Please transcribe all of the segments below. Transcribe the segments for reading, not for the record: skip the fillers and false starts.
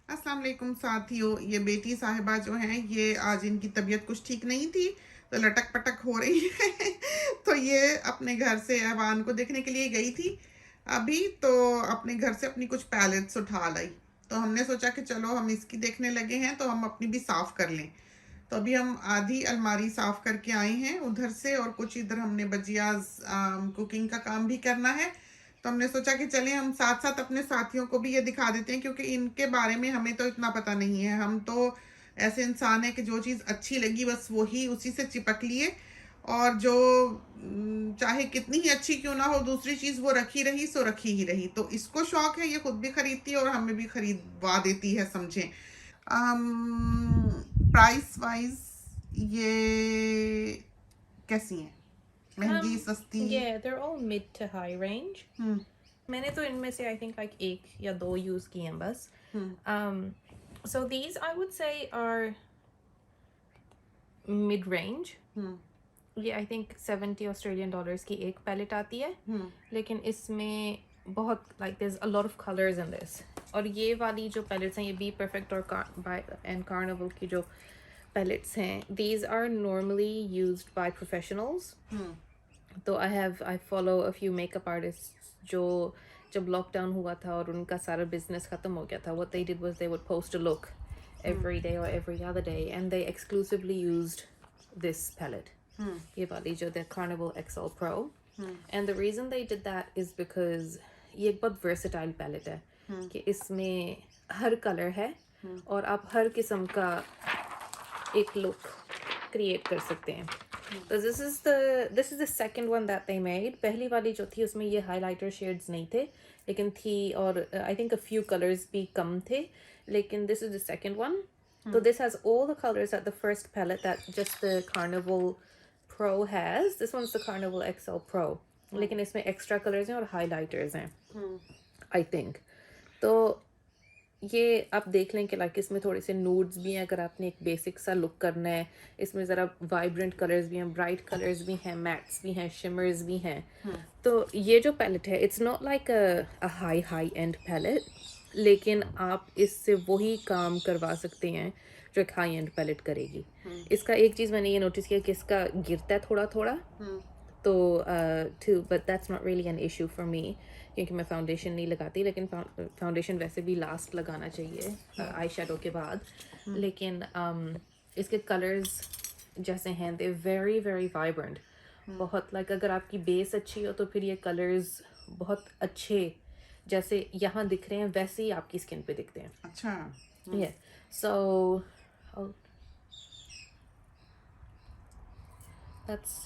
अस्सलाम वालेकुम साथियों, ये बेटी साहिबा जो हैं ये आज इनकी तबीयत कुछ ठीक नहीं थी तो लटक पटक हो रही है तो ये अपने घर से ऐवान को देखने के लिए गई थी अभी तो अपने घर से अपनी कुछ पैलेट्स उठा लाई। तो हमने सोचा कि चलो हम इसकी देखने लगे हैं तो हम अपनी भी साफ़ कर लें। तो अभी हम आधी अलमारी साफ़ करके आए हैं उधर से और कुछ इधर हमने बजियाज कुकिंग का काम भी करना है। तो हमने सोचा कि चलें हम साथ साथ अपने साथियों को भी ये दिखा देते हैं क्योंकि इनके बारे में हमें तो इतना पता नहीं है। हम तो ऐसे इंसान हैं कि जो चीज़ अच्छी लगी बस वही उसी से चिपक लिए और जो चाहे कितनी ही अच्छी क्यों ना हो दूसरी चीज़ वो रखी रही सो रखी ही रही। तो इसको शौक है, ये खुद भी खरीदती है और हमें भी खरीदवा देती है समझें। प्राइस वाइज ये कैसी हैं? महंगी, सस्ती? Yeah, they're all mid to high range. मैंने तो इनमें से I think like एक या दो use किए हैं बस. So these I would say are mid range. ये I think 70 Australian dollars की एक palette आती है. लेकिन इसमें बहुत like there's a lot of colors in this. और ये वाली जो palettes हैं ये Be Perfect और and Carnival की जो palettes हैं, these are normally used by professionals. तो I follow a few makeup artists जो जब लॉकडाउन हुआ था और उनका सारा बिजनेस ख़त्म हो गया था, what they did was they would post a look every day or every other day and they exclusively used this palette. ये वाली जो the Carnival XL Pro. And the reason they did that is because ये एक बहुत versatile palette है कि इसमें हर colour है और आप हर किस्म का एक लुक क्रिएट कर सकते हैं. So this is the second one that they made. पहली वाली जो थी उसमें ये highlighter shades नहीं थे लेकिन थी और I think a few colors भी कम थे लेकिन this is the second one. So this has all the colors that the first palette that just the Carnival Pro has. This one's the Carnival XL Pro. लेकिन इसमें extra colors हैं और highlighters हैं I think. तो ये आप देख लें कि लाइक इसमें थोड़े से नूड्स भी हैं अगर आपने एक बेसिक सा लुक करना है. इसमें ज़रा वाइब्रेंट कलर्स भी हैं, ब्राइट कलर्स भी हैं, मैट्स भी हैं, शिमर्स भी हैं. तो ये जो पैलेट है it's not like a high end palette लेकिन आप इससे वही काम करवा सकते हैं जो एक हाई एंड पैलेट करेगी. इसका एक चीज़ मैंने ये नोटिस किया कि इसका गिरता है थोड़ा थोड़ा तो but that's not really an issue for me क्योंकि मैं फाउंडेशन नहीं लगाती लेकिन फाउंडेशन वैसे भी लास्ट लगाना चाहिए आई शेडो के बाद. लेकिन इसके कलर्स जैसे हैं दे वेरी वेरी वाइब्रेंट. बहुत लाइक अगर आपकी बेस अच्छी हो तो फिर ये कलर्स बहुत अच्छे जैसे यहाँ दिख रहे हैं वैसे ही आपकी स्किन पे दिखते हैं. अच्छा. Yeah. So that's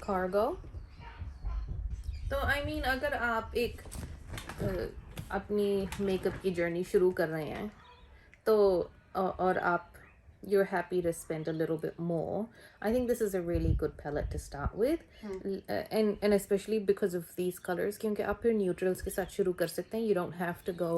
cargo. तो आई मीन अगर आप एक अपनी मेकअप की जर्नी शुरू कर रहे हैं तो और आप you're happy to spend a little bit more, I think this is a really good palette to start with. And especially because of these colors क्योंकि आप फिर neutrals के साथ शुरू कर सकते हैं. You don't have to go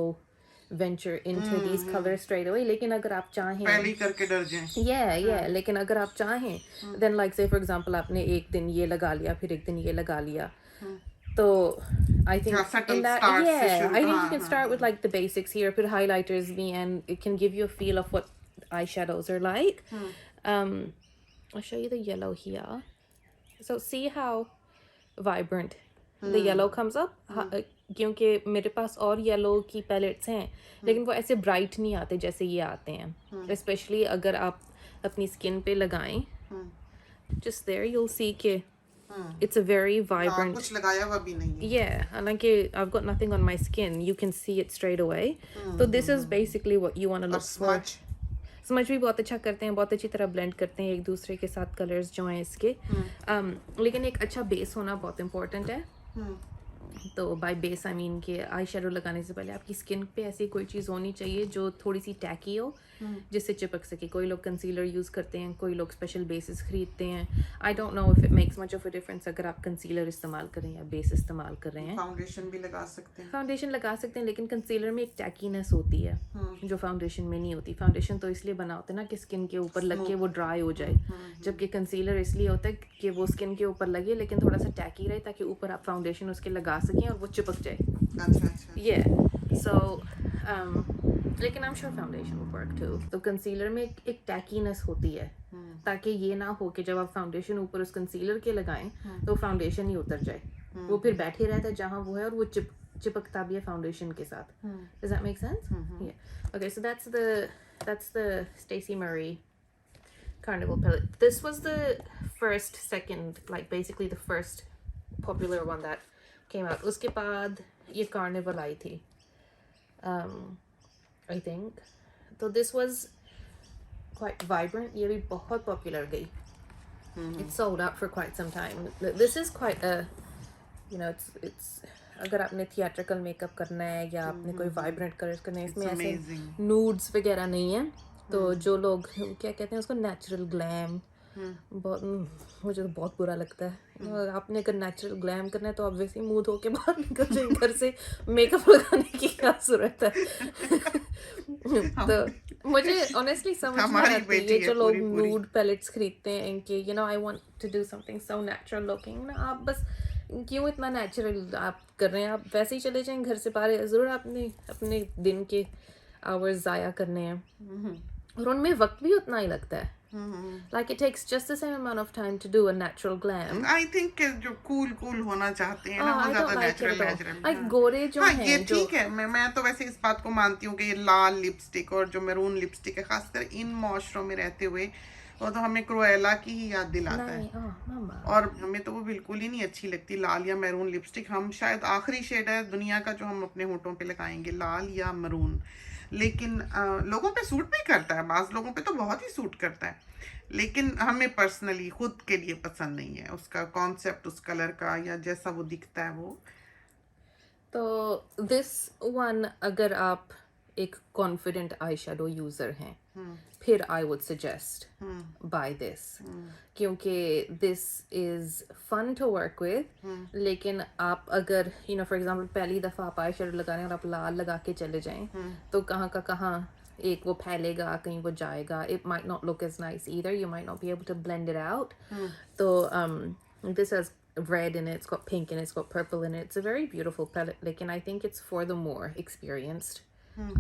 venture into these colors straight away. लेकिन अगर आप चाहें पहले ही करके डर जाएं. yeah लेकिन अगर आप चाहें then like say for example आपने एक दिन ये लगा लिया फिर एक दिन ये लगा लिया तो I think in that I think you can start with like the basics here, put highlighters भी and it can give you a feel of what eyeshadows are like. I'll show you the yellow here. So see how vibrant the yellow comes up. क्योंकि मेरे पास और yellow की pallets हैं लेकिन वो ऐसे bright नहीं आते जैसे ये आते हैं. स्पेशली अगर आप अपनी स्किन पे लगाएं just there you'll see कि it's a very vibrant. कुछ लगाया हुआ भी नहीं. Yeah, हालांकि I've got nothing on my skin, you can see it straight away. So this is basically what you want to look for. Smudge भी बहुत अच्छा करते हैं, बहुत अच्छी तरह ब्लेंड करते हैं एक दूसरे के साथ कलर्स जो हैं इसके. लेकिन एक अच्छा बेस होना बहुत इम्पोर्टेंट है. तो बाय बेस आई मीन कि आई शेडो लगाने से पहले आपकी स्किन पे ऐसी कोई चीज़ होनी चाहिए जो थोड़ी सी टैकी हो जिससे चिपक सके. कोई लोग कंसीलर यूज़ करते हैं, कोई लोग स्पेशल बेसिस खरीदते हैं. I don't know if it makes much of a difference अगर आप कंसीलर इस्तेमाल कर रहे हैं या बेस इस्तेमाल कर रहे हैं. फाउंडेशन भी लगा सकते हैं. फाउंडेशन लगा सकते हैं लेकिन कंसीलर में एक टैकीनेस होती है जो फाउंडेशन में नहीं होती. फाउंडेशन तो इसलिए बना होता है ना कि स्किन के ऊपर लग के वो ड्राई हो जाए, जबकि कंसीलर इसलिए होता है कि वो स्किन के ऊपर लगे लेकिन थोड़ा सा टैकी रहे ताकि ऊपर आप फाउंडेशन उसके लगा सकें और वो चिपक जाए. अच्छा. Yeah. So लेकिन I am sure foundation will work too. तो कंसीलर में एक टैकीनेस होती है, ताकि ये ना हो कि जब आप फाउंडेशन ऊपर उस कंसीलर के लगाएं तो फाउंडेशन ही उतर जाए, वो फिर बैठे रहता है जहाँ वो है और वो चिपकता भी है फाउंडेशन के साथ। Does that make sense? Yeah. Okay, so that's the Stacey Murray Carnival palette. This was the second, like basically the first popular one that came out. उसके बाद ये Carnival आई थी, I think. So this was quite vibrant. ये भी बहुत popular गई. It sold out for quite some time. This is quite a, you know, it's अगर आपने थिएट्रिकल मेकअप करना है या आपने कोई वाइब्रेंट कलर्स करना है, इसमें ऐसे नूड्स वगैरह नहीं है, तो जो लोग क्या कहते हैं उसको नेचुरल ग्लैम, बहुत मुझे तो बहुत बुरा लगता है। आपने अगर नेचुरल ग्लैम करना है तो ऑब्वियसली मुंह धो के बाहर निकल जाए घर से, मेकअप लगाने की क्या जरूरत है। तो मुझे ऑनेस्टली समझ नहीं आती ये जो लोग नूड पैलेट्स खरीदते हैं इनके, you know, I want to do something so natural looking. ना आप बस क्यों इतना नेचुरल आप कर रहे हैं, आप वैसे ही चले जाएं घर से बाहर, ज़रूर आपने अपने दिन के आवर्स ज़ाया करने हैं और उनमें वक्त भी उतना ही लगता है। Like it takes just the same amount of time to do a natural glam. I think जो cool होना चाहते हैं ना, वो ज़्यादा natural like गोरे जो हैं, ये ठीक है। मैं तो वैसे इस बात को मानती हूँ कि ये लाल लिपस्टिक और जो मैरून लिपस्टिक है, खासकर इन माशरों में रहते हुए, वो तो हमें क्रुएला की ही याद दिलाता है। और हमें तो वो बिल्कुल ही नहीं अच्छी लगती, लाल या मैरून लिपस्टिक। हम शायद आखिरी शेड है दुनिया का जो हम अपने होठों पे लगाएंगे, लाल या मैरून। लेकिन लोगों पे सूट भी करता है, बाज़ लोगों पे तो बहुत ही सूट करता है, लेकिन हमें पर्सनली खुद के लिए पसंद नहीं है उसका कॉन्सेप्ट, उस कलर का या जैसा वो दिखता है वो। तो दिस वन, अगर आप एक कॉन्फिडेंट आई शेडो यूज़र हैं, फिर I would suggest buy this, क्योंकि this is fun to work with. लेकिन आप अगर यू नो फॉर एग्जांपल पहली दफ़ा आप आई शेडो लगा रहे हैं और आप लाल लगा के चले जाएं, तो कहाँ का कहाँ एक वो फैलेगा, कहीं वो जाएगा। It might not look as nice either, you might not be able to blend it out. तो this has red in it, it's got pink in it, it's got purple in it. It's a very beautiful palette. Like, and I think it's for the more experienced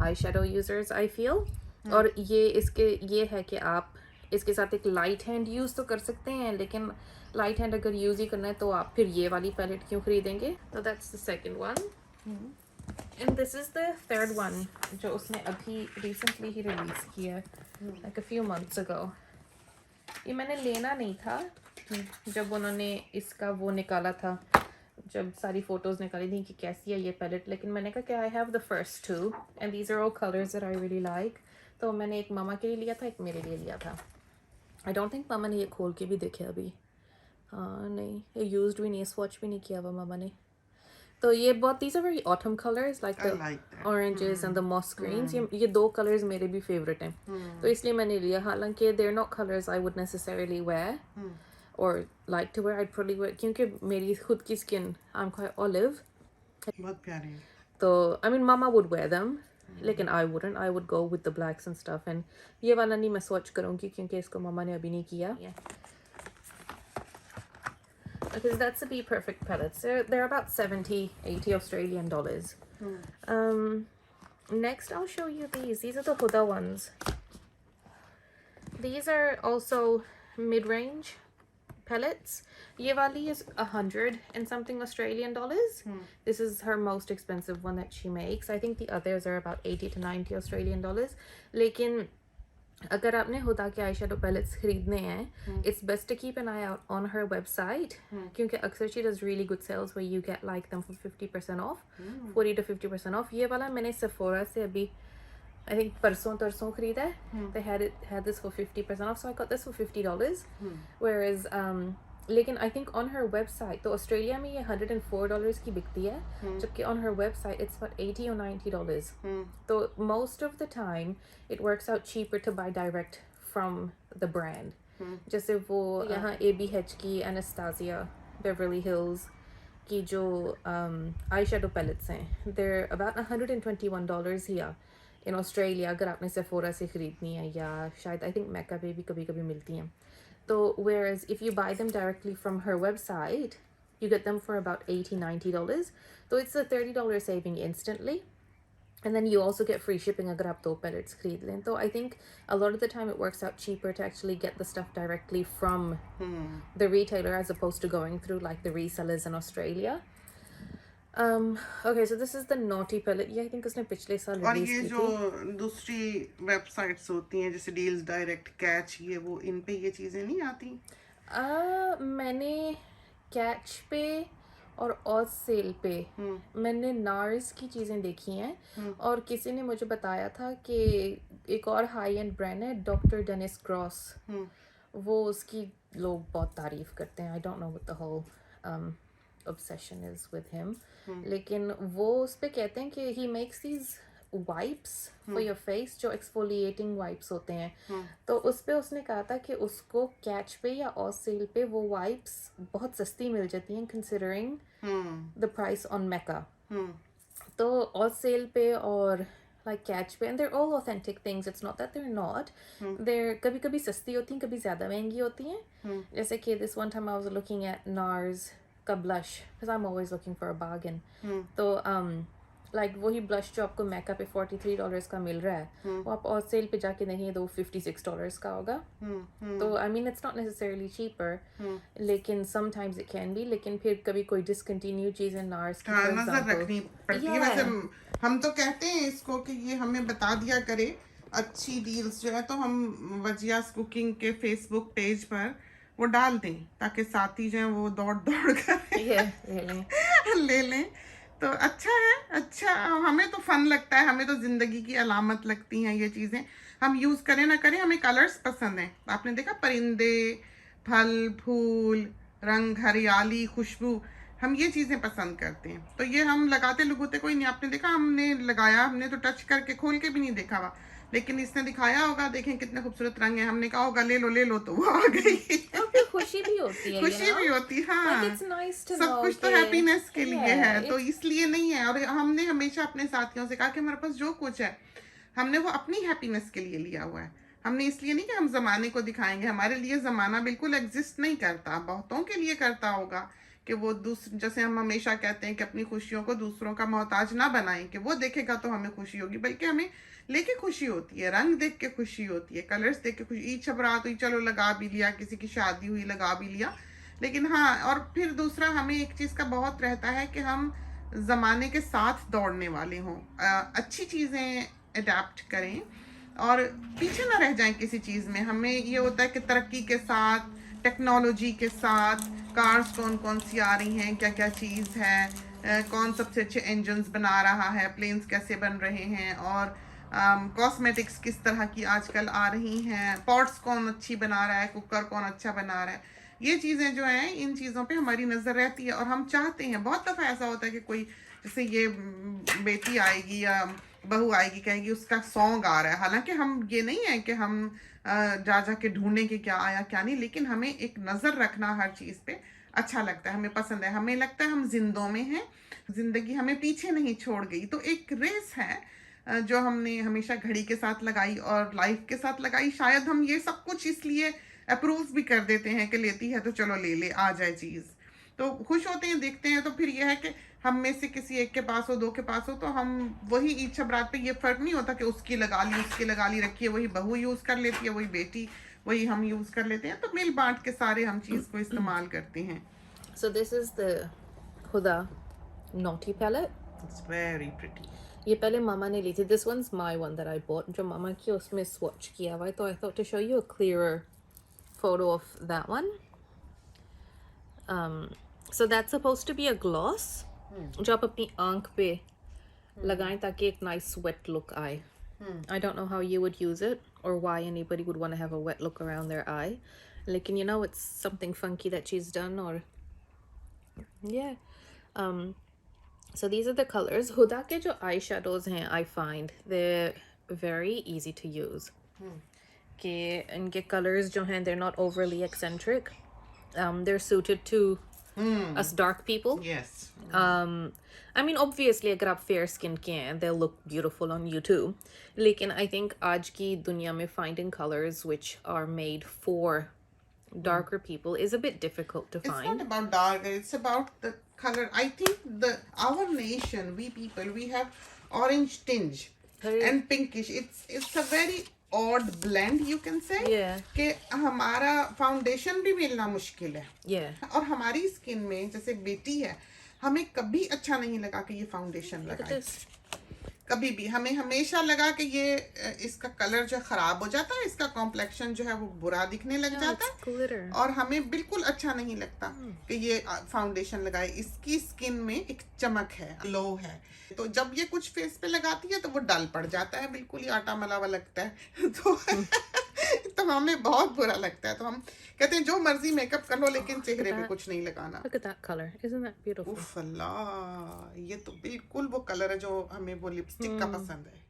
eyeshadow users, I feel. और ये है कि आप इसके साथ एक light hand use तो कर सकते हैं, लेकिन लाइट हैंड अगर यूज़ ही करना है तो आप फिर ये वाली पैलेट क्यों खरीदेंगे। तो that's the second one, and this is the third one जो उसने अभी रिसेंटली ही रिलीज़ किया, like a few months ago. ये मैंने लेना नहीं था जब उन्होंने इसका वो निकाला था, जब सारी फोटोज़ निकाली थी कि कैसी है ये पैलेट, लेकिन मैंने कहा कि I have the first two and these are all colours that I really like. तो मैंने एक मामा के लिए लिया था, एक मेरे लिए लिया था। आई डोंट थिंक मामा ने ये खोल के भी देखे अभी। हाँ नहीं, ये यूज्ड भी नहीं, स्वॉच भी नहीं किया हुआ मामा ने। तो ये बहुत, these are very autumn colors, like the oranges and the moss greens. ये दो colors मेरे भी favorite हैं, तो इसलिए मैंने लिया। हालांकि they're not colors I would necessarily wear or like to wear. I'd probably wear, क्योंकि मेरी खुद की skin, I'm quite olive. बहुत प्यारी है। तो I mean mama would wear them, लेकिन I wouldn't. I would go with the blacks and stuff. And ये वाला नहीं मैं swatch करूँगी क्योंकि इसको मामा ने अभी नहीं किया। Because that's the Be Perfect palettes. They're about 70-80 Australian dollars. Next, I'll show you these. These are the Huda ones. These are also mid-range palettes. Ye wali is 100 and something Australian dollars. This is her most expensive one that she makes. I think the others are about 80 to 90 Australian dollars. Lekin अगर आपने हुदा के आई shadow palettes खरीदने हैं, it's best to keep an eye out on her website, क्योंकि अक्सर she does really good sales where you get like them for 50% off, 40 to 50% off. ये वाला मैंने सेफोरा से अभी आई थिंक परसों तरसों खरीदा है। They had this for 50% off, so I got this for $50, whereas लेकिन I think on her website, तो ऑस्ट्रेलिया में ये $104 की बिकती है, जबकि on her website it's about $80 or $90. तो most of the time it works out cheaper to buy direct from the brand. जैसे वो यहाँ ABH की एनास्टासिया बेवरली हिल्स की जो आई शेडो पैलेट्स हैं, they're about $121 here in Australia, अगर आपने सेफोरा से ख़रीदनी है, या शायद आई थिंक मैका पे भी कभी कभी मिलती हैं। So whereas if you buy them directly from her website, you get them for about $80-90. So it's a $30 saving instantly. And then you also get free shipping अगर आप 2 pellets खरीद लें. तो I think a lot of the time it works out cheaper to actually get the stuff directly from the retailer as opposed to going through like the resellers in Australia. Okay, so this is the naughty pellet. Yeah, I think उसने पिछले साल और release ये की जो थी. दूसरी websites होती हैं जैसे डील्स डायरेक्ट, कैच, ये वो, इन पे ये चीजें नहीं आती? मैंने कैच पे और ऑज सेल पे मैंने नार्स की चीज़ें देखी हैं और किसी ने मुझे बताया था कि एक और हाई एंड ब्रांड है डॉक्टर डेनिस क्रॉस, वो उसकी लोग बहुत तारीफ करते हैं. I don't know what the whole obsession is with him. लेकिन वो उस पे कहते हैं कि he makes these wipes for your face जो exfoliating wipes होते हैं. तो उस पे उसने कहा था कि उसको कैच पे या ऑस सेल पे वो wipes बहुत सस्ती मिल जाती हैं considering the price on Mecca. तो ऑस सेल पे और like कैच पे, and they're all authentic things, it's not that they're not. They're कभी कभी सस्ती होती हैं, कभी ज़्यादा महंगी होती हैं. जैसे कि this one time I was looking at NARS का blush because I'm always looking for a bargain. तो like वही blush जो आपको मैका पे $43 का मिल रहा है वो आप और सेल पे जाके नहीं तो $56 का होगा. तो I mean it's not necessarily cheaper, लेकिन sometimes it can be. लेकिन फिर कभी कोई discontinued चीज़ है NARS की for नजर example. रखनी पड़ती है. वैसे हम तो कहते हैं इसको कि ये हमें बता दिया करे अच्छी डील्स जो है, तो हम वजियास कुकिंग के फेसबुक पेज पर वो डाल दें ताकि साथी जो है वो दौड़ दौड़ कर ले लें. तो अच्छा है, अच्छा, हमें तो फन लगता है, हमें तो जिंदगी की अलामत लगती हैं ये चीज़ें. हम यूज़ करें ना करें, हमें कलर्स पसंद हैं. आपने देखा परिंदे, फल, फूल, रंग, हरियाली, खुशबू, हम ये चीज़ें पसंद करते हैं. तो ये हम लगाते लगोते कोई नहीं. आपने देखा हमने लगाया, हमने तो टच करके खोल के भी नहीं देखा हुआ, लेकिन इसने दिखाया होगा देखें कितने खूबसूरत रंग है, हमने कहा होगा ले लो तो वो आ गई. और फिर खुशी भी होती है, खुशी भी होती है. हाँ, like it's nice to सब know कुछ तो कि हैप्पीनेस के लिए है, तो it's इसलिए नहीं है. और हमने हमेशा अपने साथियों से कहा कि हमारे पास जो कुछ है हमने वो अपनी हैप्पीनेस के लिए लिया हुआ है. हमने इसलिए नहीं कि हम जमाने को दिखाएंगे. हमारे लिए जमाना बिल्कुल एग्जिस्ट नहीं करता, बहुतों के लिए करता होगा कि वो दूसरे, जैसे हम हमेशा कहते हैं कि अपनी खुशियों को दूसरों का मोहताज ना बनाएं कि वो देखेगा तो हमें खुशी होगी, बल्कि हमें लेके खुशी होती है, रंग देख के खुशी होती है, कलर्स देख के खुशी. ईद शबरात हुई, चलो लगा भी लिया, किसी की शादी हुई लगा भी लिया. लेकिन हाँ, और फिर दूसरा हमें एक चीज़ का बहुत रहता है कि हम ज़माने के साथ दौड़ने वाले हों, अच्छी चीज़ें अडेप्ट करें और पीछे ना रह जाएं किसी चीज़ में. हमें ये होता है कि तरक्की के साथ, टेक्नोलॉजी के साथ, कार्स कौन कौन सी आ रही हैं, क्या क्या चीज़ है, कौन सबसे अच्छे इंजन्स बना रहा है, प्लेन्स कैसे बन रहे हैं, और कॉस्मेटिक्स किस तरह की आजकल आ रही हैं, पॉट्स कौन अच्छी बना रहा है, कुकर कौन अच्छा बना रहा है. ये चीज़ें जो हैं, इन चीज़ों पे हमारी नज़र रहती है और हम चाहते हैं. बहुत दफ़ा ऐसा होता है कि कोई, जैसे ये बेटी आएगी या बहू आएगी, कहेगी उसका सॉन्ग आ रहा है. हालांकि हम ये नहीं है कि हम जा के ढूंढने के क्या आया क्या नहीं, लेकिन हमें एक नज़र रखना हर चीज़ पे अच्छा लगता है, हमें पसंद है. हमें लगता है हम जिंदों में हैं, जिंदगी हमें पीछे नहीं छोड़ गई. तो एक रेस है जो हमने हमेशा घड़ी के साथ लगाई और लाइफ के साथ लगाई. शायद हम ये सब कुछ इसलिए अप्रूव भी कर देते हैं कि लेती है तो चलो ले आ जाए चीज़, तो खुश होते हैं, देखते हैं. तो फिर यह है कि हम में से किसी एक के पास हो, दो के पास हो, तो हम वही ईद शबरात पे ये फ़र्क नहीं होता कि उसकी लगा ली रखी है, वही बहू यूज़ कर लेती है, वही बेटी, वही हम यूज़ कर लेते हैं. तो मिल बांट के सारे हम चीज़ को इस्तेमाल करते हैं. So this is the Huda Naughty palette. It's very pretty. ये पहले मामा ने ली थी. This one's my one that I bought. जो मामा की उसमें swatch किया हुआ है, तो I thought to show you a clearer photo of that one. So that's supposed to be a gloss जो आप अपनी आंख पे लगाएं ताकि एक nice wet look आए. I don't know how you would use it or why anybody would want to have a wet look around their eye. लेकिन you know it's something funky that she's done, or yeah. So these are the colors. Huda के जो eyeshadows हैं, I find they're very easy to use. कि इनके colors जो हैं, they're not overly eccentric. They're suited to us dark people. Yes. I mean obviously अगर आप fair skin के हैं, they'll look beautiful on you too. लेकिन I think आज की दुनिया में finding colors which are made for darker people is a bit difficult to find. It's not about dark, it's about the color. I think our nation, we people, we have orange tinge Very- and pinkish. It's a very odd blend, you can say. Yeah. कि हमारा foundation भी मिलना मुश्किल है. Yeah. और हमारी skin में जैसे बेटी है, हमें कभी अच्छा नहीं लगा कि ये फाउंडेशन Look at लगाए. this. कभी भी हमें हमेशा लगा कि ये इसका कलर जो खराब हो जाता है, इसका कॉम्प्लेक्शन जो है वो बुरा दिखने लग No, जाता it's है glitter. और हमें बिल्कुल अच्छा नहीं लगता कि ये फाउंडेशन लगाए. इसकी स्किन में एक चमक है, ग्लो है. तो जब ये कुछ फेस पे लगाती है तो वो डल पड़ जाता है, बिल्कुल ही आटा मला हुआ लगता है. तो हमें बहुत बुरा लगता है. तो हम कहते हैं जो मर्जी मेकअप कर लो लेकिन चेहरे पे कुछ नहीं लगाना. Look at that color. Isn't that beautiful? उफ अल्लाह, ये तो बिल्कुल वो कलर है जो हमें वो लिपस्टिक का पसंद है.